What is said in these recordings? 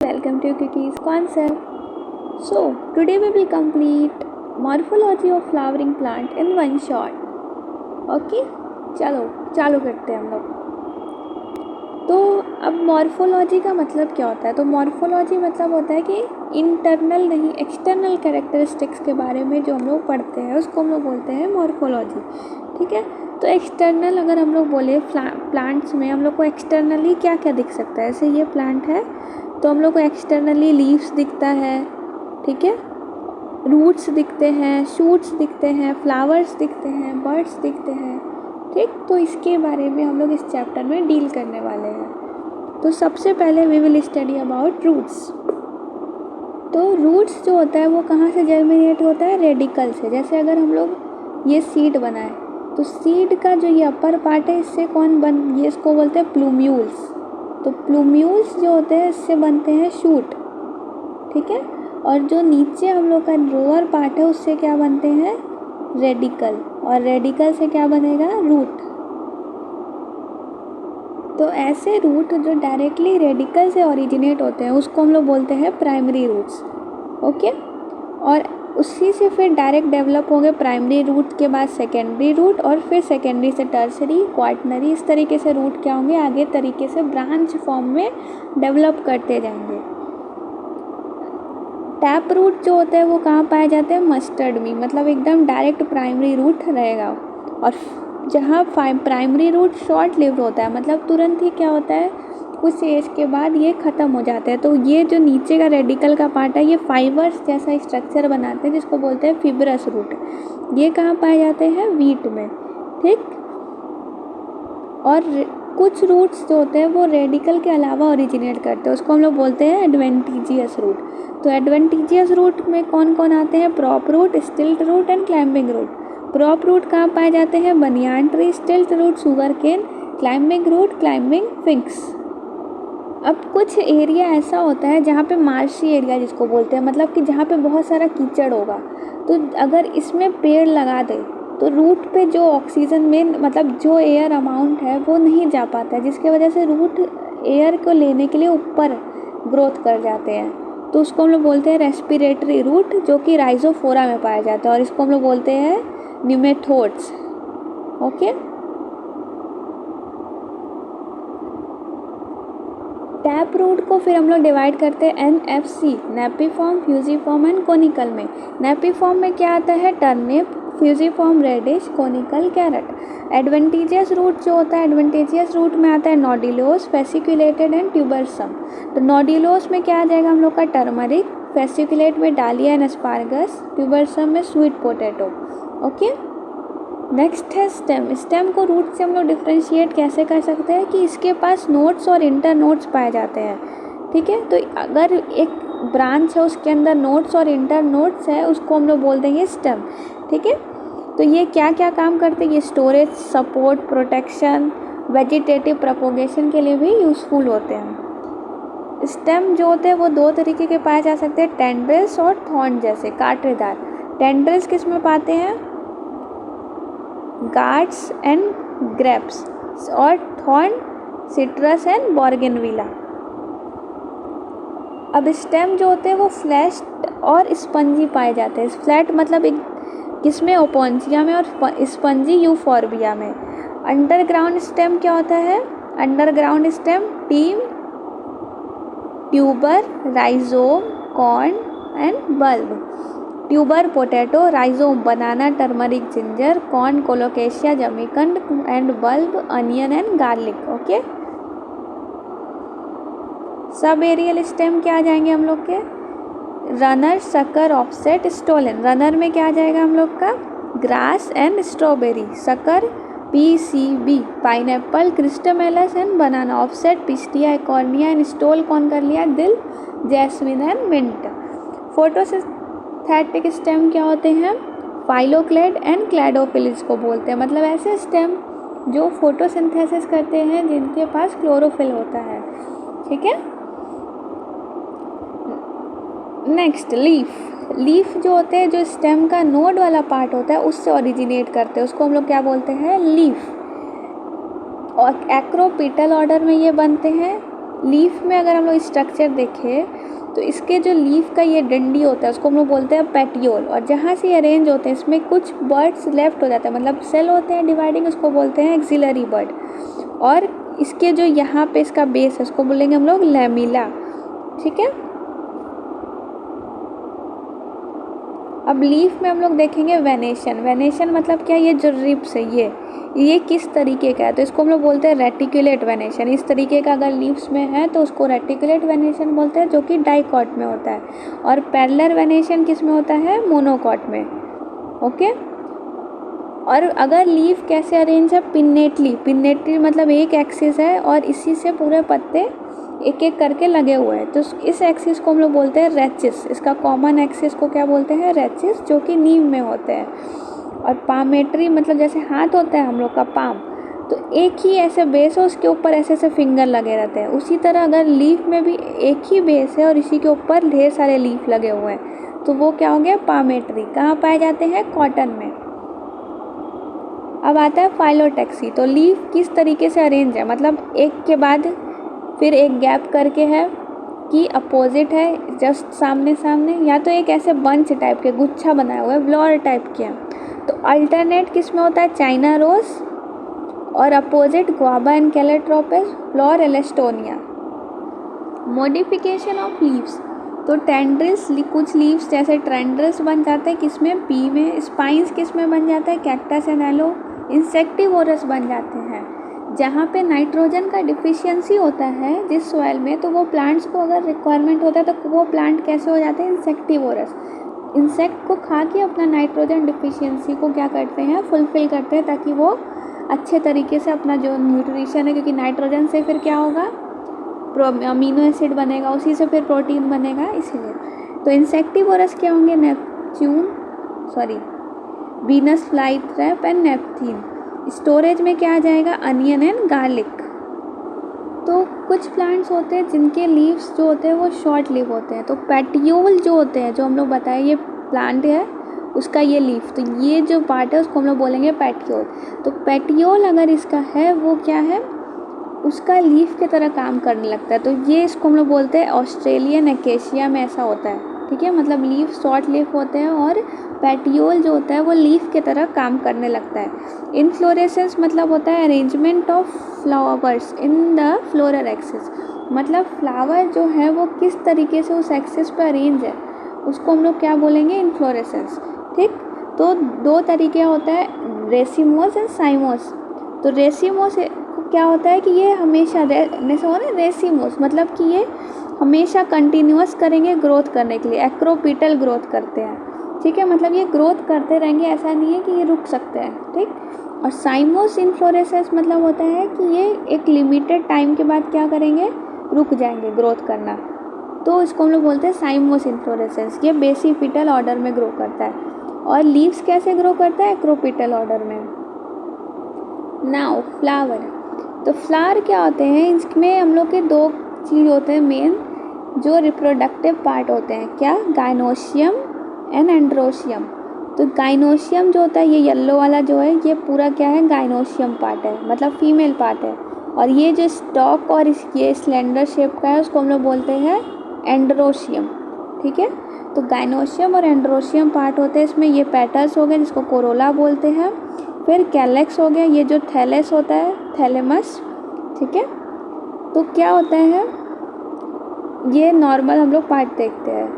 Welcome to Cookies Concept. So, today we will complete morphology of flowering plant in one shot. Okay? चलो चालू करते हैं हम लोग। तो अब मॉर्फोलॉजी का मतलब क्या होता है? तो मॉर्फोलॉजी मतलब होता है कि इंटरनल नहीं एक्सटर्नल कैरेक्टरिस्टिक्स के बारे में जो हम लोग पढ़ते हैं उसको हम लोग बोलते हैं मॉर्फोलॉजी। ठीक है? तो एक्सटर्नल अगर हम लोग बोले प्लांट्स में हम लोग को एक्सटर्नली क्या क्या दिख सकता है। जैसे ये प्लांट है तो हम लोग को एक्सटर्नली लीव्स दिखता है, ठीक है, रूट्स दिखते हैं, शूट्स दिखते हैं, फ्लावर्स दिखते हैं, बर्ड्स दिखते हैं। ठीक, तो इसके बारे में हम लोग इस चैप्टर में डील करने वाले हैं। तो सबसे पहले we will study about roots. तो रूट्स जो होता है वो कहाँ से जर्मिनेट होता है? रेडिकल से। जैसे अगर हम लोग ये सीड बनाए तो सीड का जो ये अपर पार्ट है इससे ये इसको बोलते हैं प्लूम्यूल्स। तो प्लूम्यूल्स जो होते हैं इससे बनते हैं शूट, ठीक है, और जो नीचे हम लोग का लोअर पार्ट है उससे क्या बनते हैं? रेडिकल, और रेडिकल से क्या बनेगा? रूट। तो ऐसे रूट जो डायरेक्टली रेडिकल से ओरिजिनेट होते हैं उसको हम लोग बोलते हैं प्राइमरी रूट्स। ओके, और उसी से फिर डायरेक्ट डेवलप होंगे प्राइमरी रूट के बाद सेकेंडरी रूट, और फिर सेकेंडरी से टर्सरी, क्वाटरनरी, इस तरीके से रूट क्या होंगे आगे तरीके से ब्रांच फॉर्म में डेवलप करते जाएंगे। टैप रूट जो होते हैं वो कहाँ पाए जाते हैं? मस्टर्ड में, मतलब एकदम डायरेक्ट प्राइमरी रूट रहेगा। और जहाँ प्राइमरी रूट शॉर्ट लिव्ड होता है, मतलब तुरंत ही क्या होता है, कुछ एज के बाद ये ख़त्म हो जाते हैं। तो ये जो नीचे का रेडिकल का पार्ट है ये फाइबर्स जैसा स्ट्रक्चर बनाते हैं जिसको बोलते हैं फिब्रस रूट। ये कहाँ पाए जाते हैं? वीट में। ठीक, और कुछ रूट्स जो होते हैं वो रेडिकल के अलावा ओरिजिनेट करते हैं, उसको हम लोग बोलते हैं एडवेंटिजियस रूट। तो एडवेंटिजियस रूट में कौन कौन आते हैं? Prop root, stilt root and climbing root. Prop root कहाँ पाए जाते हैं? Banyan tree, stilt root sugar cane, climbing root climbing figs. अब कुछ एरिया ऐसा होता है जहाँ पे मार्शी एरिया जिसको बोलते हैं, मतलब कि जहाँ पे बहुत सारा कीचड़ होगा, तो अगर इसमें पेड़ लगा दे तो रूट पे जो ऑक्सीजन में मतलब जो एयर अमाउंट है वो नहीं जा पाता है, जिसके वजह से रूट एयर को लेने के लिए ऊपर ग्रोथ कर जाते हैं। तो उसको हम लोग बोलते हैं रेस्पिरेटरी रूट, जो कि राइजोफोरा में पाया जाता है, और इसको हम लोग बोलते हैं न्यूमेटोड्स। ओके, टैप रूट को फिर हम लोग डिवाइड करते हैं NFC, napiform, fusiform and conical में। नेपिफॉर्म में क्या आता है? Turnip, fusiform radish, conical carrot. Adventitious root जो होता है, एडवेंटिजियस रूट में आता है नोडुलोस, फेसिकुलेटेड एंड ट्यूबरसम। तो नोडुलोस में क्या आ जाएगा हम लोग का? टर्मरिक, फेसिकुलेट में डालिया एंड एस्पार्गस, ट्यूबरसम में स्वीट पोटैटो। ओके, नेक्स्ट है स्टेम। स्टेम को रूट से हम लोग डिफ्रेंशिएट कैसे कर सकते हैं कि इसके पास नोड्स और इंटर नोड्स पाए जाते हैं। ठीक है, तो अगर एक ब्रांच है उसके अंदर नोड्स और इंटर नोड्स है उसको हम लोग बोल देंगे स्टेम। ठीक है, तो ये क्या क्या काम करते हैं? ये storage, support, protection, vegetative propagation के लिए भी यूज़फुल होते हैं। स्टेम जो होते हैं वो दो तरीके के पाए जा सकते हैं, टेंड्रिल्स और थॉर्न जैसे कांटेदार। टेंड्रिल्स किस में पाते हैं? गार्ड्स एंड ग्रेप्स, और थॉर्न सिट्रस एंड बॉर्गेनविला। अब स्टेम जो होते हैं वो फ्लैट और स्पंजी पाए जाते हैं। फ्लैट मतलब एक किसमें? ओपोन्सिया में, और स्पंजी यूफॉर्बिया में। अंडरग्राउंड स्टेम क्या होता है? Underground stem team, tuber, rhizome, corm and bulb. Tuber potato, rhizome banana, turmeric, ginger, corm colocasia, जमीकंड and bulb onion and garlic. Okay, सब एरियल स्टेम क्या आ जाएंगे हम लोग के? Runner, sucker, offset, stolon. Runner में क्या आ जाएगा हम लोग का? Grass and strawberry. Sucker PCB, pineapple, क्रिस्टमेलस and banana. Offset pistia, eichhornia and stolon कौन कर लिया? Dill, jasmine and mint. Photosynthetic stem क्या होते हैं? फाइलोक्लेड एंड क्लैडोफिलिस को बोलते हैं, मतलब ऐसे स्टेम जो फोटोसिंथेसिस करते हैं जिनके पास क्लोरोफिल होता है। ठीक है, नेक्स्ट लीफ। लीफ जो होते हैं, जो स्टेम का नोड वाला पार्ट होता है उससे ओरिजिनेट करते हैं, उसको हम लोग क्या बोलते हैं? लीफ। और एक्रोपीटल ऑर्डर में ये बनते हैं लीफ में अगर हम लोग स्ट्रक्चर देखें तो इसके जो लीफ का ये डंडी होता है उसको हम लोग बोलते हैं पेटियोल, और जहाँ से अरेंज होते हैं इसमें कुछ बर्ड्स लेफ्ट हो जाते हैं, मतलब सेल होते हैं डिवाइडिंग, उसको बोलते हैं एक्सिलरी बर्ड। और इसके जो यहाँ पे इसका बेस है उसको बोलेंगे हम लोग लैमिला। ठीक है, अब लीफ में हम लोग देखेंगे वेनेशन। वेनेशन मतलब क्या, ये जो रिब्स है ये किस तरीके का है, तो इसको हम लोग बोलते हैं रेटिकुलेट वेनेशन। इस तरीके का अगर लीव्स में है तो उसको रेटिकुलेट वेनेशन बोलते हैं, जो कि डाइकॉट में होता है। और पैरेलल वेनेशन किस में होता है, मोनोकॉट में। ओके, और अगर लीफ कैसे अरेंज है, पिन्नेटली। पिन्नेटली मतलब एक एक्सिस है और इसी से पूरे पत्ते एक एक करके लगे हुए हैं, तो इस एक्सिस को हम लोग बोलते हैं रेचिस। इसका कॉमन एक्सिस को क्या बोलते हैं, रेचिस, जो कि नीम में होते हैं। और पामेट्री मतलब जैसे हाथ होता है हम लोग का पाम, तो एक ही ऐसे बेस हो, उसके ऊपर ऐसे ऐसे फिंगर लगे रहते हैं। उसी तरह अगर लीफ में भी एक ही बेस है और इसी के ऊपर ढेर सारे लीफ लगे हुए हैं, तो वो क्या हो गया, पामेट्री। कहाँ पाए जाते हैं, कॉटन में। अब आता है फाइलोटैक्सी। तो लीफ किस तरीके से अरेंज है, मतलब एक के बाद फिर एक गैप करके है कि अपोजिट है, जस्ट सामने सामने, या तो एक ऐसे बंच टाइप के गुच्छा बनाया हुआ है, फ्लोर टाइप के। तो अल्टरनेट किस में होता है, चाइना रोज, और opposite guava and calotropis, whorl alstonia. Modification of leaves, तो टेंड्रिल्स, कुछ लीव्स जैसे टेंड्रिल्स बन जाते हैं किसमें, पी में। स्पाइंस किस में बन जाता है, कैक्टस एंड एलो। इंसेक्टिवोरस बन जाते हैं जहाँ पे नाइट्रोजन का डिफिशियंसी होता है जिस सॉइल में, तो वो प्लांट्स को अगर रिक्वायरमेंट होता है तो वो प्लांट कैसे हो जाते हैं, इंसेक्टिवोरस। इंसेक्ट को खा के अपना नाइट्रोजन डिफिशियंसी को क्या करते हैं, फुलफिल करते हैं, ताकि वो अच्छे तरीके से अपना जो न्यूट्रिशन है, क्योंकि नाइट्रोजन से फिर क्या होगा, अमीनो एसिड बनेगा, उसी से फिर प्रोटीन बनेगा, इसीलिए। तो इंसेक्टिवोरस क्या होंगे, Venus fly trap and nepenthes. Storage में क्या आ जाएगा, अनियन एंड गार्लिक। तो कुछ प्लांट्स होते हैं जिनके लीव्स जो होते हैं वो शॉर्ट लीव होते हैं। तो पेटियोल जो होते हैं, जो हम लोग बताए ये प्लांट है उसका ये लीफ, तो ये जो पार्ट है उसको हम लोग बोलेंगे पेटियोल। तो पेटियोल अगर इसका है वो क्या है, उसका लीफ की तरह काम करने लगता है। तो ये इसको हम लोग बोलते हैं ऑस्ट्रेलियन एकेशिया में ऐसा होता है। ठीक है, मतलब लीफ शॉर्ट लीफ होते हैं और पेटियोल जो होता है वो लीफ की तरह काम करने लगता है। इनफ्लोरेसेंस मतलब होता है arrangement of flowers in the floral axis, मतलब फ्लावर जो है वो किस तरीके से उस एक्सिस पर अरेंज है, उसको हम लोग क्या बोलेंगे, इनफ्लोरेसेंस। ठीक, तो दो तरीके होता है, रेसिमोस एंड साइमोस। तो रेसिमोस क्या होता है कि ये हमेशा रेसिमोस मतलब कि ये हमेशा कंटिन्यूअस करेंगे ग्रोथ करने के लिए, एक्रोपिटल ग्रोथ करते हैं। ठीक है, मतलब ये ग्रोथ करते रहेंगे, ऐसा नहीं है कि ये रुक सकते हैं। ठीक, और साइमोस इन्फ्लोरेसेंस मतलब होता है कि ये एक लिमिटेड टाइम के बाद क्या करेंगे, रुक जाएंगे ग्रोथ करना, तो इसको हम लोग बोलते हैं साइमोस इन्फ्लोरेसेंस। ये बेसिपिटल ऑर्डर में ग्रो करता है। और लीव्स कैसे ग्रो करता है, एक्रोपिटल ऑर्डर में। नाउ फ्लावर, तो फ्लावर क्या होते हैं, इसमें हम लोग के दो चीज़ होते हैं मेन, जो रिप्रोडक्टिव पार्ट होते हैं, क्या, गाइनोशियम एंड एंड्रोशियम। तो गाइनोशियम जो होता है, ये येलो वाला जो है, ये पूरा क्या है, गाइनोशियम पार्ट है, मतलब फीमेल पार्ट है। और ये जो स्टॉक और ये स्लेंडर शेप का है उसको हम लोग बोलते हैं एंड्रोशियम। ठीक है, तो गाइनोशियम और एंड्रोशियम पार्ट होते हैं इसमें। ये पेटल्स हो गए जिसको कोरोला बोलते हैं, फिर कैलेक्स हो गया, ये जो थैलेस होता है, थैलेमस। ठीक है, तो क्या होता है, ये नॉर्मल हम लोग पार्ट देखते हैं।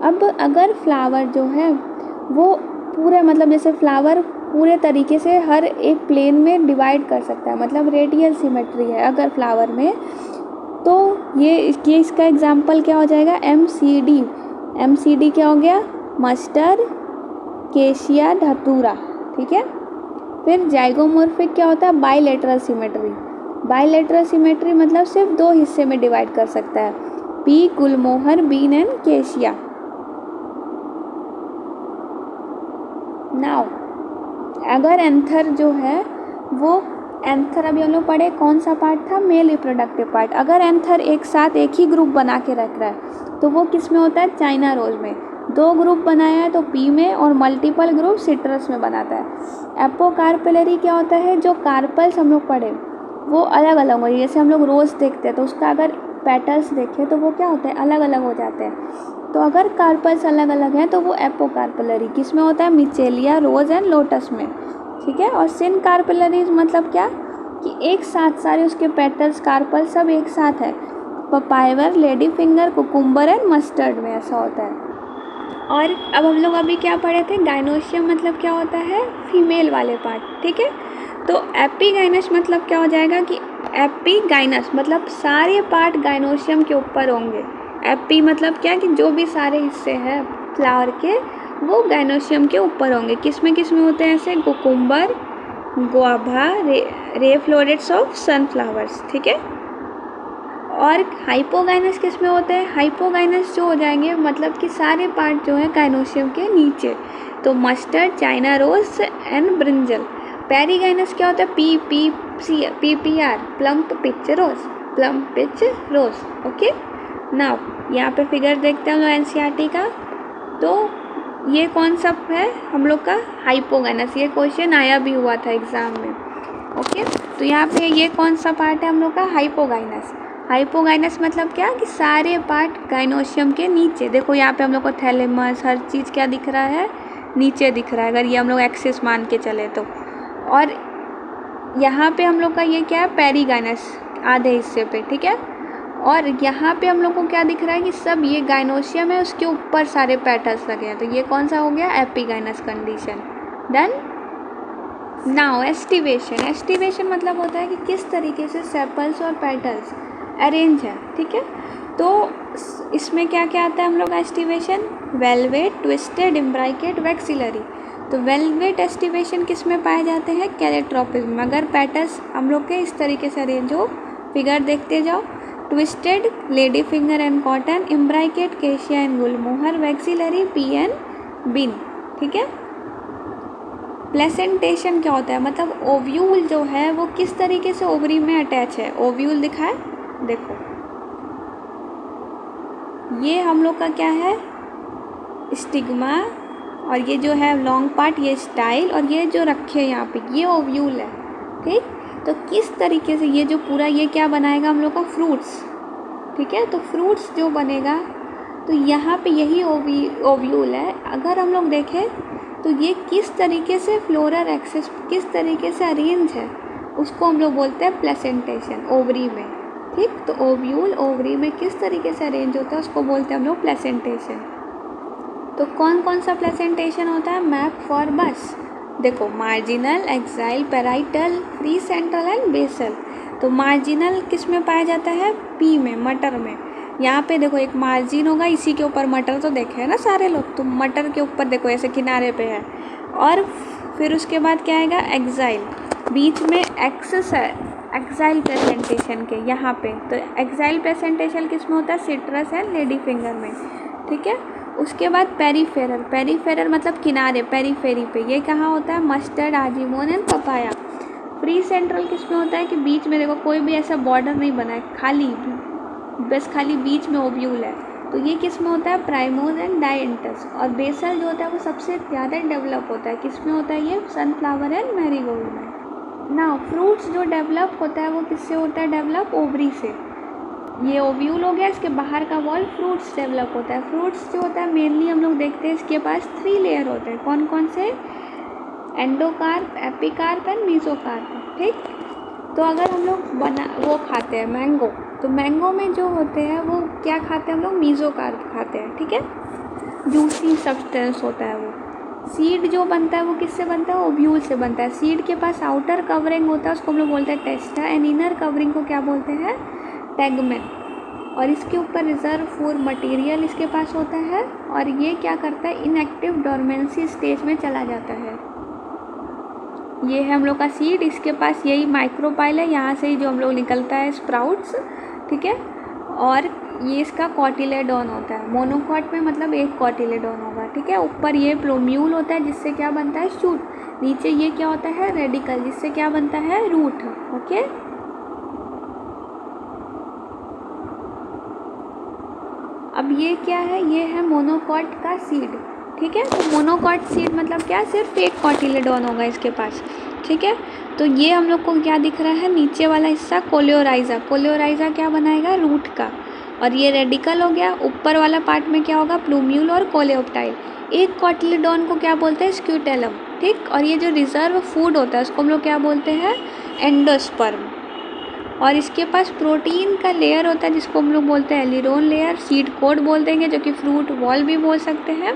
अब अगर फ्लावर जो है वो पूरे, मतलब जैसे फ्लावर पूरे तरीके से हर एक प्लेन में डिवाइड कर सकता है, मतलब रेडियल सिमेट्री है अगर फ्लावर में, तो ये इसका एग्जांपल क्या हो जाएगा, MCD। MCD क्या हो गया, मस्टर, केशिया, धतूरा। ठीक है, फिर जाइगोमॉर्फिक क्या होता है, बाइलेटरल सिमेट्री। बाइलेटरल सिमेट्री मतलब सिर्फ दो हिस्से में डिवाइड कर सकता है, pea, gulmohar, bean and cassia. Now अगर एंथर जो है वो, एंथर अभी हम लोग पढ़े कौन सा पार्ट था, मेल रिप्रोडक्टिव पार्ट। अगर एंथर एक साथ एक ही ग्रुप बना के रख रहा है तो वो किस में होता है, चाइना रोज में। दो ग्रुप बनाया है तो पी में, और मल्टीपल ग्रुप सिट्रस में बनाता है। एपोकार्पेलरी क्या होता है, जो कार्पल्स हम लोग पढ़े वो अलग अलग हो, जैसे हम लोग रोज़ देखते हैं तो उसका अगर पेटल्स देखें तो वो क्या होते हैं, अलग अलग हो जाते हैं। तो अगर कार्पल्स अलग अलग हैं तो वो एपोकार्पलरी किस में होता है, मिचेलिया, रोज एंड लोटस में, ठीक है। और सिन कार्पलरीज मतलब क्या कि एक साथ सारे उसके पेटल्स कार्पल सब एक साथ है। Papaver, lady finger, cucumber and mustard में ऐसा होता है। और अब हम लोग अभी क्या पढ़े थे, गाइनोशियम मतलब क्या होता है, फीमेल वाले पार्ट, ठीक है। तो एपीगाइनस मतलब क्या हो जाएगा कि एपीगाइनस मतलब सारे पार्ट गाइनोशियम के ऊपर होंगे। एपी मतलब क्या कि जो भी सारे हिस्से हैं फ्लावर के वो गाइनोशियम के ऊपर होंगे। किस में होते हैं ऐसे, cucumber, guava, ray florets of sunflowers, ठीक है। और हाइपोगाइनस किस में होते हैं, हाइपोगाइनस जो हो जाएंगे मतलब कि सारे पार्ट जो है गाइनोशियम के नीचे, तो mustard, china rose and brinjal. Perigynous क्या होता है, PPR, plum peach rose, plum peach rose, okay. Now यहाँ पे फिगर देखते हैं हम लोग एनसीईआरटी का। तो ये कौन सा है हम लोग का, हाइपोगाइनस। ये क्वेश्चन आया भी हुआ था एग्जाम में, ओके। तो यहाँ पे ये कौन सा पार्ट है हम लोग का, हाइपोगाइनस। हाइपोगाइनस मतलब क्या कि सारे पार्ट गाइनोशियम के नीचे। देखो यहाँ पे हम लोग को थैलेमस हर चीज़ क्या दिख रहा है, नीचे दिख रहा है, अगर ये हम लोग एक्सिस मान के चले तो। और यहाँ पे हम लोग का ये क्या है, पेरीगाइनस आधे हिस्से पे, ठीक है। और यहाँ पे हम लोग को क्या दिख रहा है कि सब ये गाइनोशियम है, उसके ऊपर सारे पेटल्स लगे हैं, तो ये कौन सा हो गया, epigynous condition. Then now aestivation. Aestivation मतलब होता है कि किस तरीके से सेपल्स और पेटल्स अरेंज है, ठीक है। तो इसमें क्या क्या आता है हम लोग का एस्टिवेशन, वेलवेट, ट्विस्टेड, इम्ब्राइकेट, वैक्सिलरी। तो वेलवेट एस्टिवेशन किस में पाए जाते हैं, कैलेट्रोपिज्म में। अगर पेटल्स हम लोग के इस तरीके से अरेंज हो, फिगर देखते जाओ, twisted lady finger and cotton, imbricate cassia and gulmohar, vexillary pea and bean, ठीक है। प्लेसेंटेशन क्या होता है, मतलब ओव्यूल जो है वो किस तरीके से ओवरी में अटैच है, ओव्यूल दिखा है, देखो ये हम लोग का क्या है, स्टिग्मा, और ये जो है लॉन्ग पार्ट ये स्टाइल, और ये जो रखे यहाँ पे ये ओव्यूल है, ठीक। तो किस तरीके से ये जो पूरा ये क्या बनाएगा हम लोग का, फ्रूट्स, ठीक है। तो फ्रूट्स जो बनेगा तो यहाँ पे यही ओव्यूल है। अगर हम लोग देखें तो ये किस तरीके से फ्लोरल एक्सिस किस तरीके से अरेंज है, उसको हम लोग बोलते हैं प्लेसेंटेशन, ओवरी में, ठीक। तो ओव्यूल ओवरी में किस तरीके से अरेंज होता है उसको बोलते हैं हम लोग प्लेसेंटेशन। तो कौन कौन सा प्लेसेंटेशन होता है, मैप फॉर बस, देखो marginal, axile, parietal, free central and basal. तो मार्जिनल किस में पाया जाता है, पी में, मटर में। यहाँ पे देखो एक मार्जिन होगा, इसी के ऊपर मटर तो देखे है ना सारे लोग, तो मटर के ऊपर देखो ऐसे किनारे पे है। और फिर उसके बाद क्या आएगा, एक्साइल, बीच में एक्सेस है एक्साइल प्रेजेंटेशन के यहाँ पे। तो एक्साइल प्रेजेंटेशन किस में होता है, सिट्रस एंड लेडी फिंगर में, ठीक है। उसके बाद पेरीफेरल, पेरीफेरल मतलब किनारे, पेरीफेरी पे, ये कहाँ होता है, mustard, argemone and papaya. Free central किस में होता है कि बीच में देखो कोई भी ऐसा बॉर्डर नहीं बना है, खाली बीच में ओव्यूल है, तो ये किस में होता है, प्राइमोस एंड डायंटस। और बेसल जो होता है वो सबसे ज़्यादा डेवलप होता है, किस में होता है, ये सनफ्लावर एंड मैरीगोल्ड में। ना फ्रूट्स जो डेवलप होता है वो किससे होता है डेवलप, ओवरी से। ये ओव्यूल हो गया, इसके बाहर का वॉल फ्रूट्स डेवलप होता है। फ्रूट्स जो होता है मेनली हम लोग देखते हैं इसके पास 3 लेयर होते हैं, कौन कौन से, एंडोकार्प, एपिकार्प एंड मीसोकार्प, ठीक। तो अगर हम लोग वो खाते हैं मैंगो, तो मैंगो में जो होते हैं वो क्या खाते हैं हम लोग, मीसोकार्प खाते हैं, ठीक है। जूसी सब्सटेंस होता है वो। सीड जो बनता है वो किससे बनता है, ओव्यूल से बनता है। सीड के पास आउटर कवरिंग होता है, उसको हम लोग बोलते हैं टेस्टा, एंड इनर कवरिंग को क्या बोलते हैं, टैगमेन। और इसके ऊपर रिजर्व फॉर मटेरियल इसके पास होता है, और ये क्या करता है, इनएक्टिव डोरमेंसी स्टेज में चला जाता है। ये है हम लोग का सीड, इसके पास यही माइक्रोपाइल है, यहाँ से ही जो हम लोग निकलता है स्प्राउट्स, ठीक है। और ये इसका कॉटिलेडॉन होता है, मोनोकॉट में मतलब एक कॉटिलेडॉन होगा, ठीक है। ऊपर ये प्लोम्यूल होता है जिससे क्या बनता है, शूट। नीचे ये क्या होता है, रेडिकल, जिससे क्या बनता है, रूट, ओके। अब ये क्या है, ये है मोनोकॉट का सीड, ठीक है। तो मोनोकॉट सीड मतलब क्या, सिर्फ एक कॉटिलेडॉन होगा इसके पास। ठीक है। तो ये हम लोग को क्या दिख रहा है, नीचे वाला हिस्सा कोलियोराइजा। कोलियोराइजा क्या बनाएगा, रूट का, और ये रेडिकल हो गया। ऊपर वाला पार्ट में क्या होगा, प्लूम्यूल और कोलेप्टाइल। एक कॉटिलीडॉन को क्या बोलते हैं, स्क्यूटेलम, ठीक। और ये जो रिजर्व फूड होता है उसको हम लोग क्या बोलते हैं, एंडोस्पर्म। और इसके पास प्रोटीन का लेयर होता है जिसको हम लोग बोलते हैं एलिरोन लेयर, सीड कोड बोल देंगे, जो कि फ्रूट वॉल भी बोल सकते हैं,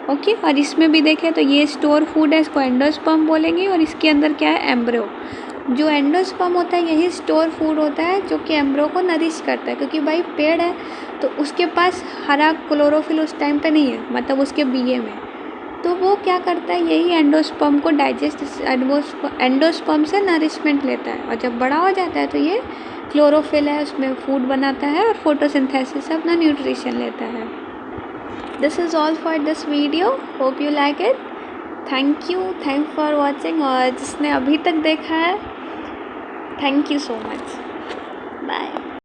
ओके। और इसमें भी देखें तो ये स्टोर फूड है, इसको एंडोस्पर्म बोलेंगे। और इसके अंदर क्या है, एम्ब्रियो। जो एंडोस्पर्म होता है यही स्टोर फूड होता है जो कि एम्ब्रियो को नरिश करता है, क्योंकि भाई पेड़ है तो उसके पास हरा क्लोरोफिल उस टाइम पे नहीं है, मतलब उसके बीए में, तो वो क्या करता है, यही एंडोस्पर्म को डाइजेस्ट, एंडोस्पर्म से नरिशमेंट लेता है। और जब बड़ा हो जाता है तो ये क्लोरोफिल है, उसमें फूड बनाता है और फोटोसिंथेसिस से अपना न्यूट्रिशन लेता है। This is all for this video, hope you like it. Thank for watching. और जिसने अभी तक देखा है, thank you so much, bye.